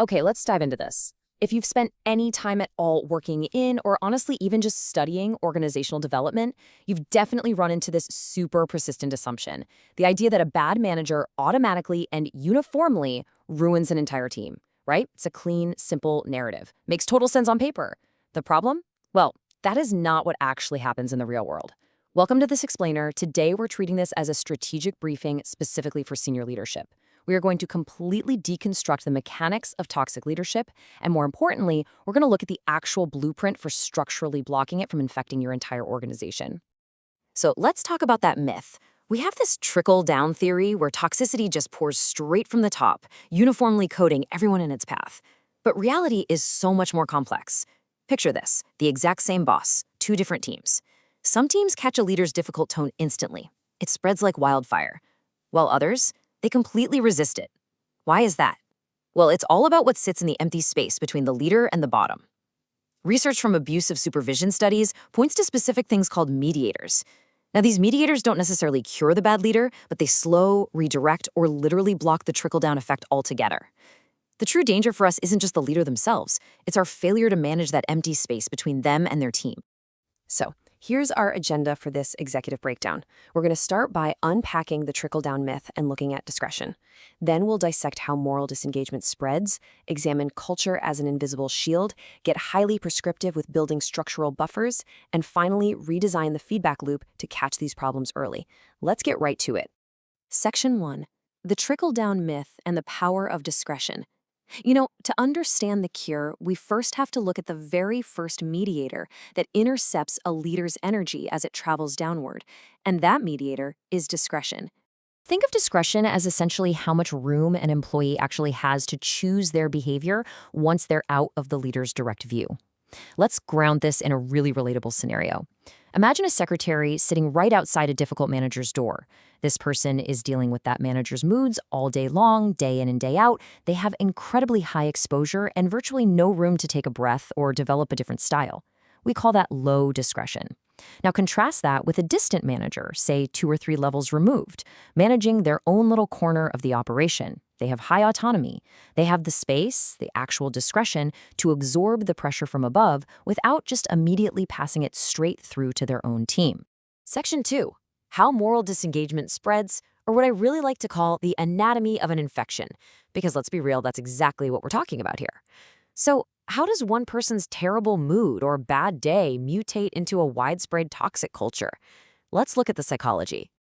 Okay, let's dive into this. If you've spent any time at all working in, or honestly even just studying organizational development, you've definitely run into this super persistent assumption. The idea that a bad manager automatically and uniformly ruins an entire team, right? It's a clean, simple narrative. Makes total sense on paper. The problem? Well, that is not what actually happens in the real world. Welcome to This Explainer. Today, we're treating this as a strategic briefing specifically for senior leadership. We are going to completely deconstruct the mechanics of toxic leadership, and more importantly, we're going to look at the actual blueprint for structurally blocking it from infecting your entire organization. So let's talk about that myth. We have this trickle-down theory where toxicity just pours straight from the top, uniformly coating everyone in its path. But reality is so much more complex. Picture this, the exact same boss, two different teams. Some teams catch a leader's difficult tone instantly. It spreads like wildfire. While others, they completely resist it. Why is that? Well, it's all about what sits in the empty space between the leader and the bottom. Research from abusive supervision studies points to specific things called mediators. Now, these mediators don't necessarily cure the bad leader, but they slow, redirect, or literally block the trickle-down effect altogether. The true danger for us isn't just the leader themselves, it's our failure to manage that empty space between them and their team. So, here's our agenda for this executive breakdown. We're going to start by unpacking the trickle-down myth and looking at discretion. Then we'll dissect how moral disengagement spreads, examine culture as an invisible shield, get highly prescriptive with building structural buffers, and finally redesign the feedback loop to catch these problems early. Let's get right to it. Section 1. The trickle-down myth and the power of discretion. To understand the cure, we first have to look at the very first mediator that intercepts a leader's energy as it travels downward, and that mediator is discretion. Think of discretion as essentially how much room an employee actually has to choose their behavior once they're out of the leader's direct view. Let's ground this in a really relatable scenario. Imagine a secretary sitting right outside a difficult manager's door. This person is dealing with that manager's moods all day long, day in and day out. They have incredibly high exposure and virtually no room to take a breath or develop a different style. We call that low discretion. Now contrast that with a distant manager, say 2 or 3 levels removed, managing their own little corner of the operation. They have high autonomy. They have the space, the actual discretion, to absorb the pressure from above without just immediately passing it straight through to their own team. Section 2. How moral disengagement spreads, or what I really like to call the anatomy of an infection. Because let's be real, that's exactly what we're talking about here. So, how does one person's terrible mood or bad day mutate into a widespread toxic culture? Let's look at the psychology.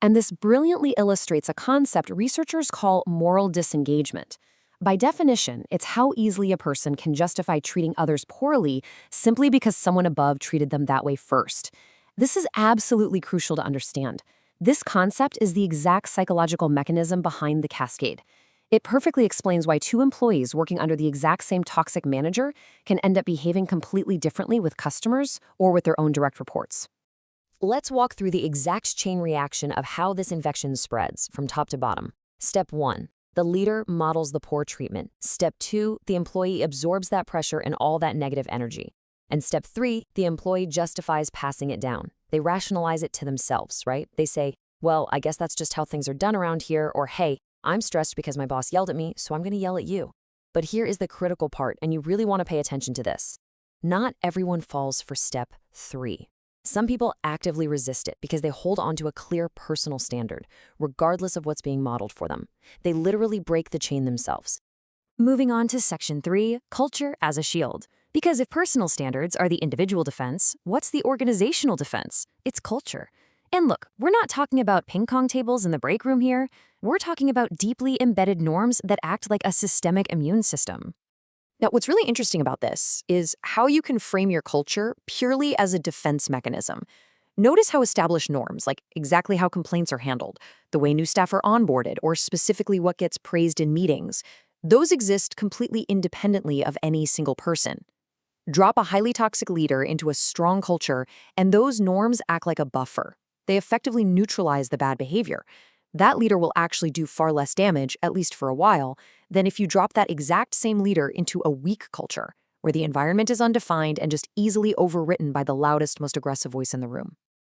And this brilliantly illustrates a concept researchers call moral disengagement. By definition, it's how easily a person can justify treating others poorly simply because someone above treated them that way first. This is absolutely crucial to understand. This concept is the exact psychological mechanism behind the cascade. It perfectly explains why 2 employees working under the exact same toxic manager can end up behaving completely differently with customers or with their own direct reports. Let's walk through the exact chain reaction of how this infection spreads from top to bottom. Step 1. The leader models the poor treatment. Step 2. The employee absorbs that pressure and all that negative energy. And step 3. The employee justifies passing it down. They rationalize it to themselves, right? They say, well, I guess that's just how things are done around here, or hey, I'm stressed because my boss yelled at me, so I'm going to yell at you. But here is the critical part, and you really want to pay attention to this. Not everyone falls for step 3. Some people actively resist it because they hold on to a clear personal standard, regardless of what's being modeled for them. They literally break the chain themselves. Moving on to section 3, culture as a shield. Because if personal standards are the individual defense, what's the organizational defense? It's culture. And look, we're not talking about ping pong tables in the break room here. We're talking about deeply embedded norms that act like a systemic immune system. Now, what's really interesting about this is how you can frame your culture purely as a defense mechanism. Notice how established norms, like exactly how complaints are handled, the way new staff are onboarded, or specifically what gets praised in meetings, those exist completely independently of any single person. Drop a highly toxic leader into a strong culture, and those norms act like a buffer. They effectively neutralize the bad behavior. That leader will actually do far less damage, at least for a while, than if you drop that exact same leader into a weak culture, where the environment is undefined and just easily overwritten by the loudest, most aggressive voice in the room.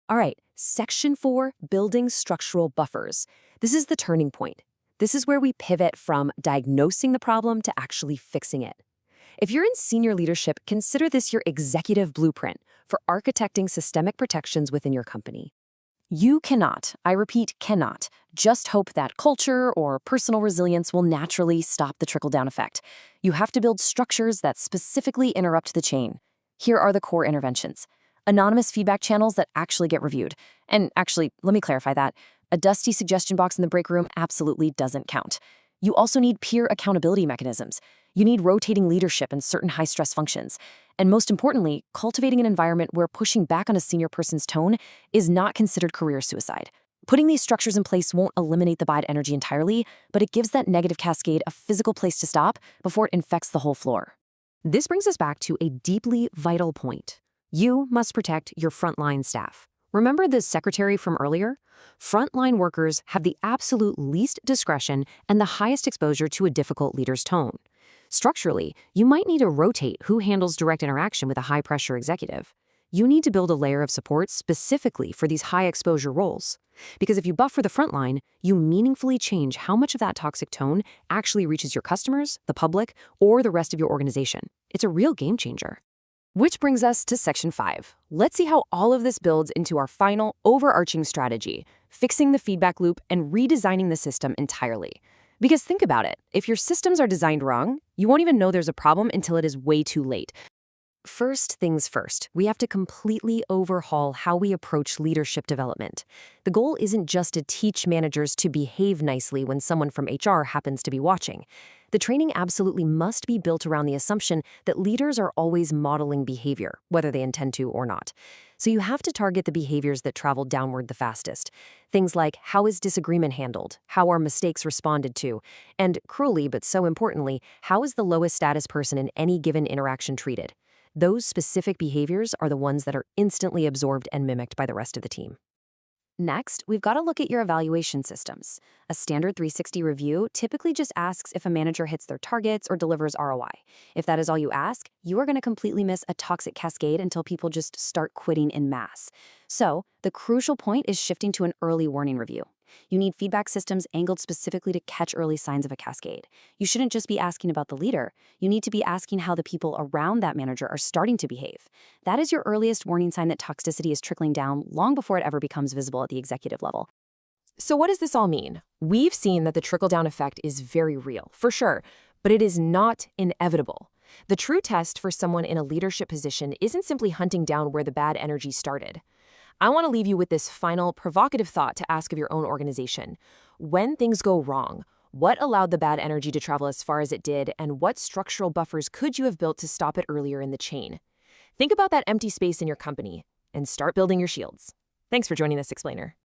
All right, section 4, building structural buffers. This is the turning point. This is where we pivot from diagnosing the problem to actually fixing it. If you're in senior leadership, consider this your executive blueprint for architecting systemic protections within your company. You cannot, I repeat, cannot, just hope that culture or personal resilience will naturally stop the trickle-down effect. You have to build structures that specifically interrupt the chain. Here are the core interventions. Anonymous feedback channels that actually get reviewed. And actually, let me clarify that. A dusty suggestion box in the break room absolutely doesn't count. You also need peer accountability mechanisms. You need rotating leadership in certain high-stress functions. And most importantly, cultivating an environment where pushing back on a senior person's tone is not considered career suicide. Putting these structures in place won't eliminate the bad energy entirely, but it gives that negative cascade a physical place to stop before it infects the whole floor. This brings us back to a deeply vital point. You must protect your frontline staff. Remember the secretary from earlier? Frontline workers have the absolute least discretion and the highest exposure to a difficult leader's tone. Structurally, you might need to rotate who handles direct interaction with a high-pressure executive. You need to build a layer of support specifically for these high-exposure roles. Because if you buffer the frontline, you meaningfully change how much of that toxic tone actually reaches your customers, the public, or the rest of your organization. It's a real game changer. Which brings us to Section 5. Let's see how all of this builds into our final, overarching strategy, fixing the feedback loop and redesigning the system entirely. Because think about it, if your systems are designed wrong, you won't even know there's a problem until it is way too late. First things first, we have to completely overhaul how we approach leadership development. The goal isn't just to teach managers to behave nicely when someone from HR happens to be watching. The training absolutely must be built around the assumption that leaders are always modeling behavior, whether they intend to or not. So you have to target the behaviors that travel downward the fastest. Things like, how is disagreement handled? How are mistakes responded to? And cruelly, but so importantly, how is the lowest status person in any given interaction treated? Those specific behaviors are the ones that are instantly absorbed and mimicked by the rest of the team. Next, we've got to look at your evaluation systems. A standard 360 review typically just asks if a manager hits their targets or delivers ROI. If that is all you ask, you are going to completely miss a toxic cascade until people just start quitting en masse. So, the crucial point is shifting to an early warning review. You need feedback systems angled specifically to catch early signs of a cascade. You shouldn't just be asking about the leader. You need to be asking how the people around that manager are starting to behave. That is your earliest warning sign that toxicity is trickling down long before it ever becomes visible at the executive level. So what does this all mean? We've seen that the trickle-down effect is very real, for sure, but it is not inevitable. The true test for someone in a leadership position isn't simply hunting down where the bad energy started. I want to leave you with this final provocative thought to ask of your own organization. When things go wrong, what allowed the bad energy to travel as far as it did, and what structural buffers could you have built to stop it earlier in the chain? Think about that empty space in your company and start building your shields. Thanks for joining this explainer.